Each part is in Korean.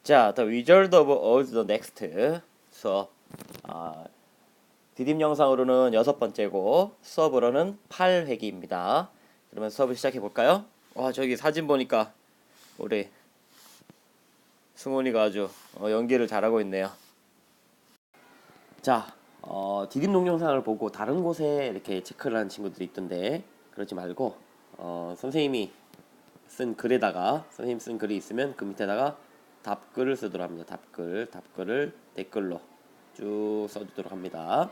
자, The Wizard of Oz the Next 수업. 디딤 영상으로는 6번째고 수업으로는 8회기입니다. 그러면 수업을 시작해 볼까요? 와, 저기 사진 보니까 우리 승훈이가 아주 연기를 잘하고 있네요. 자, 디딤 동영상을 보고 다른 곳에 이렇게 체크를 하는 친구들이 있던데 그러지 말고 선생님이 쓴 글에다가 선생님 쓴 글이 있으면 그 밑에다가 답글을 쓰도록 합니다. 답글을 댓글로 쭉 써주도록 합니다.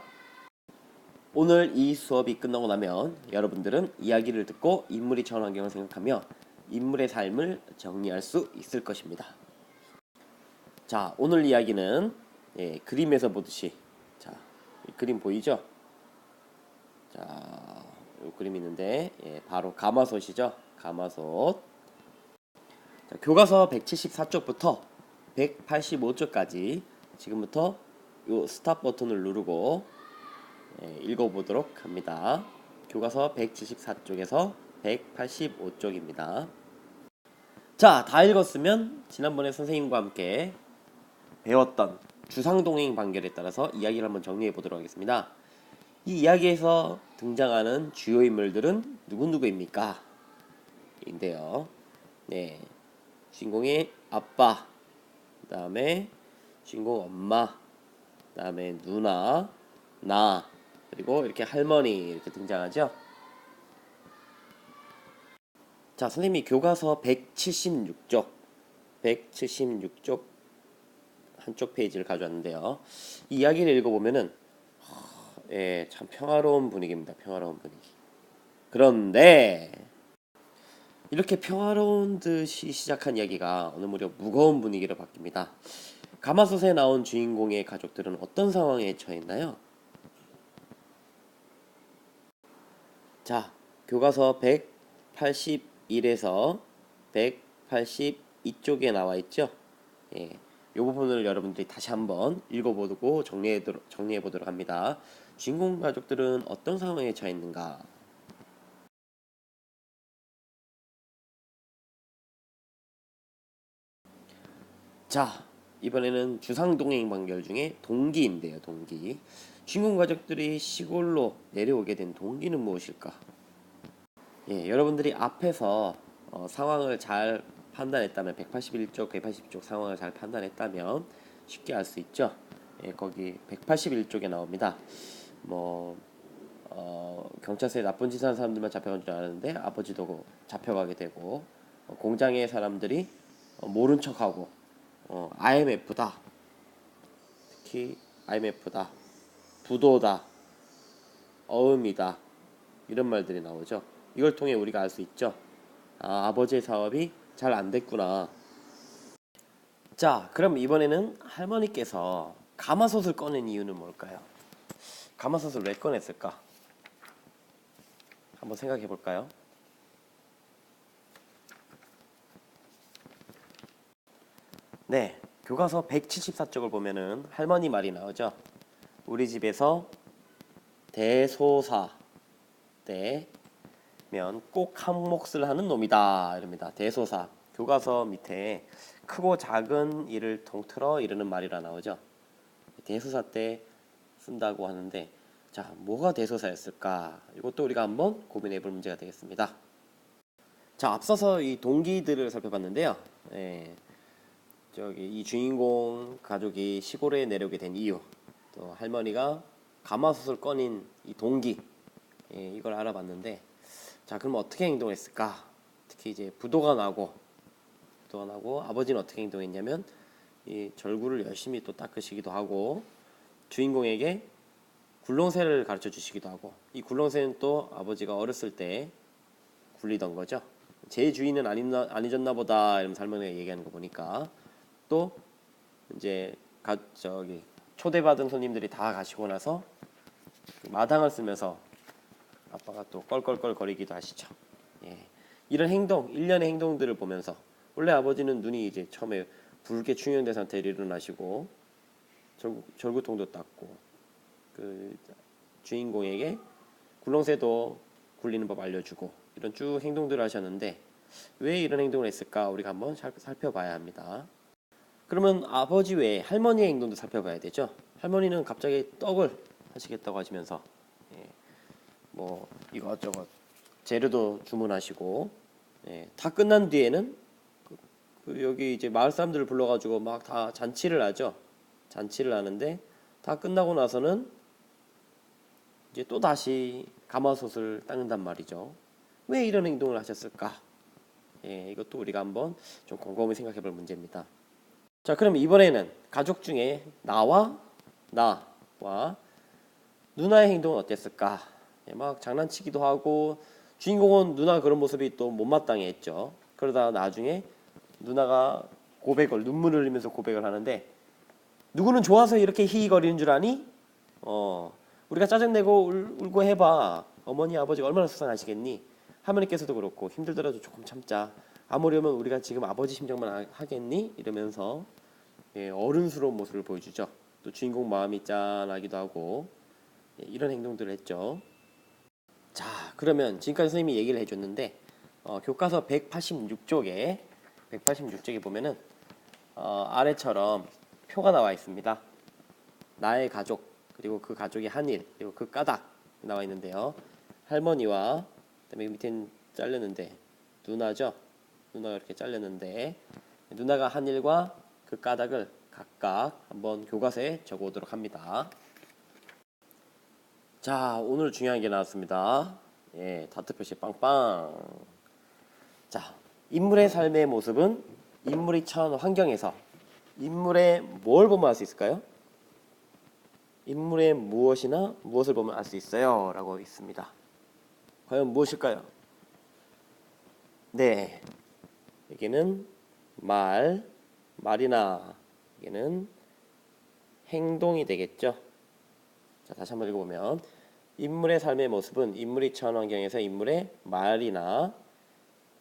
오늘 이 수업이 끝나고 나면 여러분들은 이야기를 듣고 인물이 처한 환경을 생각하며 인물의 삶을 정리할 수 있을 것입니다. 자, 오늘 이야기는 그림에서 보듯이, 자, 이 그림 보이죠? 자, 이 그림 있는데 바로 가마솥이죠. 가마솥. 자, 교과서 174쪽부터 185쪽까지 지금부터 이 스탑 버튼을 누르고 읽어보도록 합니다. 교과서 174쪽에서 185쪽입니다. 자, 다 읽었으면 지난번에 선생님과 함께 배웠던 주상동행 관계에 따라서 이야기를 한번 정리해 보도록 하겠습니다. 이 이야기에서 등장하는 주요 인물들은 누구누구입니까? 인데요. 네, 주인공의 아빠, 그 다음에 주인공 엄마, 그 다음에 누나, 나, 그리고 이렇게 할머니 이렇게 등장하죠. 자, 선생님이 교과서 176쪽 한쪽 페이지를 가져왔는데요. 이 이야기를 읽어보면은 참 평화로운 분위기입니다. 평화로운 분위기. 그런데 이렇게 평화로운 듯이 시작한 이야기가 어느 무렵 무거운 분위기로 바뀝니다. 가마솥에 나온 주인공의 가족들은 어떤 상황에 처했나요? 자, 교과서 181에서 182쪽에 나와 있죠. 이 부분을 여러분들이 다시 한번 읽어보고 정리해 보도록 합니다. 주인공 가족들은 어떤 상황에 처했는가? 자, 이번에는 주상동행 관계 중에 동기인데요. 동기. 주인공 가족들이 시골로 내려오게 된 동기는 무엇일까? 여러분들이 앞에서 상황을 잘 판단했다면 181쪽, 180쪽 상황을 잘 판단했다면 쉽게 알 수 있죠. 거기 181쪽에 나옵니다. 경찰서에 나쁜 짓 하는 사람들만 잡혀간 줄 알았는데 아버지도 잡혀가게 되고 공장의 사람들이 모른 척하고 IMF다. 특히 IMF다. 부도다. 어음이다. 이런 말들이 나오죠. 이걸 통해 우리가 알 수 있죠. 아버지의 사업이 잘 안 됐구나. 자, 그럼 이번에는 할머니께서 가마솥을 꺼낸 이유는 뭘까요? 가마솥을 왜 꺼냈을까? 한번 생각해 볼까요? 네, 교과서 174쪽을 보면은 할머니 말이 나오죠. 우리 집에서 대소사 때면 꼭 한 몫을 하는 놈이다 이럽니다. 대소사. 교과서 밑에 크고 작은 일을 통틀어 이르는 말이라 나오죠. 대소사 때 쓴다고 하는데, 자, 뭐가 대소사였을까? 이것도 우리가 한번 고민해 볼 문제가 되겠습니다. 자, 앞서서 이 동기들을 살펴봤는데요. 이 주인공 가족이 시골에 내려오게 된 이유, 또 할머니가 가마솥을 꺼낸 이 동기, 이걸 알아봤는데, 자, 그럼 어떻게 행동했을까? 특히 이제 부도가 나고 아버지는 어떻게 행동했냐면 이 절구를 열심히 또 닦으시기도 하고 주인공에게 굴렁쇠를 가르쳐 주시기도 하고, 이 굴렁쇠는 또 아버지가 어렸을 때 굴리던 거죠. 제 주인은 안 잊었나 보다 이러면서 할머니가 얘기하는 거 보니까, 또 이제 초대받은 손님들이 다 가시고 나서 마당을 쓰면서 아빠가 또 껄껄껄 거리기도 하시죠. 이런 행동, 일련의 행동들을 보면서 원래 아버지는 눈이 이제 처음에 붉게 충혈된 상태로 일어나시고 절구통도 닦고 그 주인공에게 굴렁쇠도 굴리는 법 알려주고 이런 쭉 행동들을 하셨는데 왜 이런 행동을 했을까? 우리가 한번 살펴봐야 합니다. 그러면 아버지 외에 할머니의 행동도 살펴봐야 되죠. 할머니는 갑자기 떡을 하시겠다고 하시면서 뭐 이것저것 재료도 주문하시고 다 끝난 뒤에는 여기 이제 마을 사람들을 불러가지고 막 다 잔치를 하죠. 잔치를 하는데 다 끝나고 나서는 이제 또 다시 가마솥을 닦는단 말이죠. 왜 이런 행동을 하셨을까? 이것도 우리가 한번 좀 곰곰이 생각해볼 문제입니다. 자, 그럼 이번에는 가족 중에 나와 누나의 행동은 어땠을까? 막 장난치기도 하고 주인공은 누나 그런 모습이 또 못마땅해 했죠. 그러다 나중에 누나가 눈물을 흘리면서 고백을 하는데 누구는 좋아서 이렇게 히히거리는 줄 아니? 우리가 짜증내고 울고 해봐. 어머니 아버지가 얼마나 속상하시겠니? 할머니께서도 그렇고 힘들더라도 조금 참자. 아무려면 우리가 지금 아버지 심정만 하겠니? 이러면서 어른스러운 모습을 보여주죠. 또 주인공 마음이 짠하기도 하고 이런 행동들을 했죠. 자, 그러면 지금까지 선생님이 얘기를 해줬는데 교과서 186쪽에 보면은 아래처럼 표가 나와 있습니다. 나의 가족, 그리고 그 가족의 한일, 그리고 그 까닭 나와 있는데요. 할머니와 그다음에 밑엔 잘렸는데 누나죠. 누나가 이렇게 잘렸는데 누나가 한 일과 그 까닭을 각각 한번 교과서에 적어오도록 합니다. 자, 오늘 중요한 게 나왔습니다. 다트 표시 빵빵. 자, 인물의 삶의 모습은 인물이 처한 환경에서 인물의 뭘 보면 알 수 있을까요? 인물의 무엇을 보면 알 수 있어요 라고 있습니다. 과연 무엇일까요? 네, 여기는 말이나 여기는 행동이 되겠죠. 자, 다시 한번 읽어보면 인물의 삶의 모습은 인물이 처한 환경에서 인물의 말이나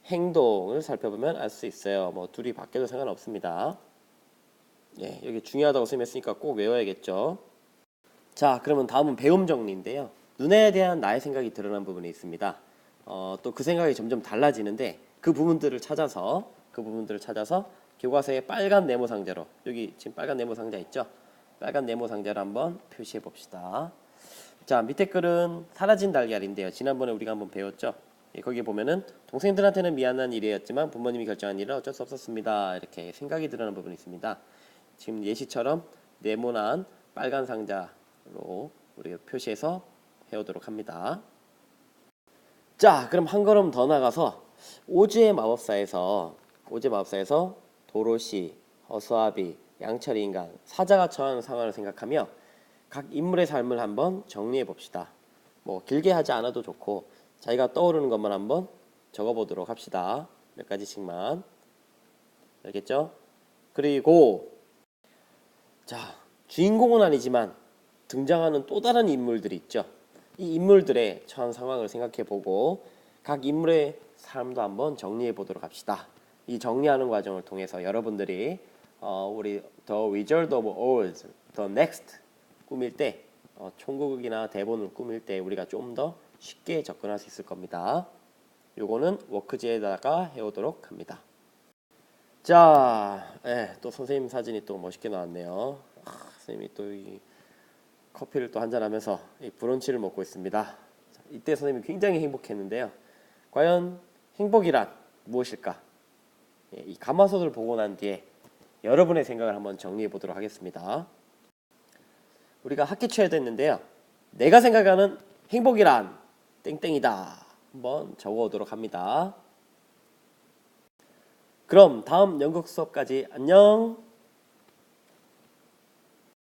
행동을 살펴보면 알 수 있어요. 뭐 둘이 바뀌어도 상관없습니다. 여기 중요하다고 설명했으니까 꼭 외워야겠죠. 자, 그러면 다음은 배움 정리인데요. 눈에 대한 나의 생각이 드러난 부분이 있습니다. 또 그 생각이 점점 달라지는데 그 부분들을 찾아서 교과서의 빨간 네모 상자로, 여기 지금 빨간 네모 상자 있죠? 빨간 네모 상자를 한번 표시해 봅시다. 자, 밑에 글은 사라진 달걀인데요. 지난번에 우리가 한번 배웠죠? 거기 보면은 동생들한테는 미안한 일이었지만 부모님이 결정한 일은 어쩔 수 없었습니다. 이렇게 생각이 드러나는 부분이 있습니다. 지금 예시처럼 네모난 빨간 상자로 우리가 표시해서 해오도록 합니다. 자, 그럼 한 걸음 더 나가서 오즈의 마법사에서 도로시, 허수아비, 양철 인간, 사자가 처한 상황을 생각하며 각 인물의 삶을 한번 정리해 봅시다. 뭐 길게 하지 않아도 좋고 자기가 떠오르는 것만 한번 적어보도록 합시다. 몇 가지씩만. 알겠죠? 그리고 자, 주인공은 아니지만 등장하는 또 다른 인물들이 있죠. 이 인물들의 처한 상황을 생각해보고 각 인물의 삶도 한번 정리해보도록 합시다. 이 정리하는 과정을 통해서 여러분들이 우리 The Wizard of Oz, The Next 꾸밀 때 총극이나 대본을 꾸밀 때 우리가 좀 더 쉽게 접근할 수 있을 겁니다. 요거는 워크지에다가 해오도록 합니다. 자, 또 선생님 사진이 또 멋있게 나왔네요. 선생님이 또 이 커피를 또 한잔하면서 이 브런치를 먹고 있습니다. 자, 이때 선생님이 굉장히 행복했는데요. 과연 행복이란 무엇일까? 이 가마솥을 보고 난 뒤에 여러분의 생각을 한번 정리해 보도록 하겠습니다. 우리가 학기 초에도 했는데요. 내가 생각하는 행복이란 땡땡이다. 한번 적어오도록 합니다. 그럼 다음 연극 수업까지 안녕.